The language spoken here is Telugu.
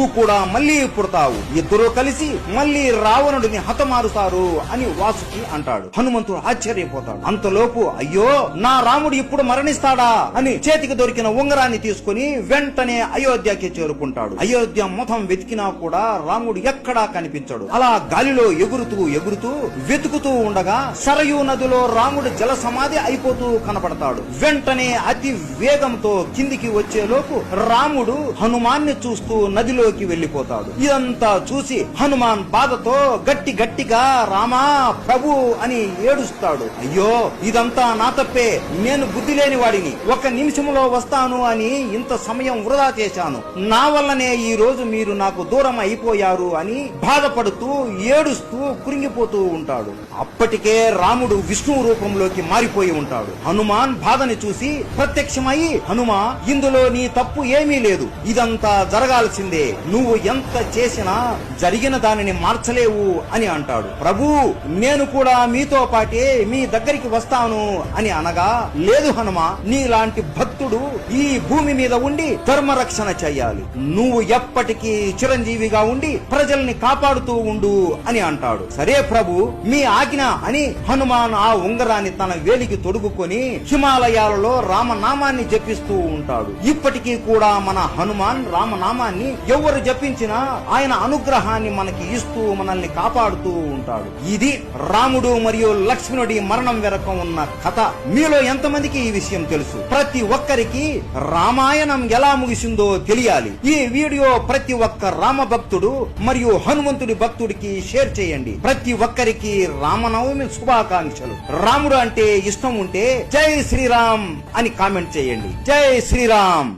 నువ్వు కూడా మళ్ళీ పుడతావు, ఇద్దరూ కలిసి మళ్ళీ రావణుడిని హతమారుతారు అని వాసుకి అంటాడు. హనుమంతుడు ఆశ్చర్యపోతాడు. అంతలోపు అయ్యో నా రాముడు ఇప్పుడు మరణిస్తాడా అని చేతికి దొరికిన ఉంగరాన్ని తీసుకుని వెంటనే అయోధ్యకి చేరుకుంటాడు. అయోధ్య మొత్తం వెతికినా కూడా రాముడు ఎక్కడా కనిపించడు. అలా గాలిలో ఎగురుతూ ఎగురుతూ వెతుకుతూ ఉండగా సరయూ నదిలో రాముడు జల సమాధి అయిపోతూ కనపడతాడు. వెంటనే అతి వేగంతో కిందికి వచ్చేలోపు రాముడు హనుమాన్ని చూస్తూ నదిలోకి వెళ్లిపోతాడు. ఇదంతా చూసి హనుమాన్ బాధతో గట్టిగా రామా ప్రభు అని ఏడుస్తాడు. అయ్యో ఇదంతా నా తప్పే, నేను బుద్ధి లేని వాడిని, ఒక నిమిషంలో వస్తాను అని ఇంత సమయం వృధా చేశాను, నా వల్లనే ఈ రోజు మీరు నాకు దూరం అయిపోయారు అని బాధపడుతూ ఏడుస్తూ కురింగిపోతూ ఉంటాడు. అప్పటికే రాముడు విష్ణువు రూపంలోకి మారిపోయి ఉంటాడు. హనుమాన్ బాధని చూసి ప్రత్యక్షమై హనుమా ఇందులో నీ తప్పు ఏమీ లేదు, ఇదంతా జరగాల్సిందే, నువ్వు ఎంత చేసినా జరిగిన దానిని మార్చలేవు అని అంటాడు. ప్రభు నేను కూడా మీతో పాటే మీ దగ్గరికి వస్తాను అని అనగా, లేదు హనుమా, నీలాంటి భక్తుడు ఈ భూమి మీద ఉండి ధర్మరక్షణ చెయ్యాలి, నువ్వు ఎప్పటికీ చిరంజీవిగా ఉండి ప్రజల్ని కాపాడుతూ ఉండు అని అంటాడు. సరే ప్రభు మీ ఆజ్ఞ అని హనుమాన్ ఆ ఉంగరాన్ని తన వేలికి తొడుగుకొని హిమాలయాలలో రామనామాన్ని జపిస్తూ ఉంటాడు. ఇప్పటికీ కూడా మన హనుమాన్ రామనామాన్ని ఎవరు జపించినా ఆయన అనుగ్రహాన్ని మనకి ఇస్తూ మనల్ని కాపాడుతూ ఉంటాడు. ఇది రాముడు మరియు లక్ష్మణుడి మరణం వెనక ఉన్న కథ. మీలో ఎంతమందికి ఈ విషయం తెలుసు? ప్రతి ఒక్కరికి రామాయణం ఎలా ముగిసిందో తెలియాలి. ఈ వీడియో ప్రతి ఒక్క రామ భక్తుడు మరియు హనుమంతుడి భక్తుడికి షేర్ చేయండి. ప్రతి ఒక్కరికి రామనవమి శుభాకాంక్షలు. రాముడు అంటే ఇష్టం ఉంటే జై శ్రీరామ్ అని కామెంట్ చేయండి. జై శ్రీరామ్.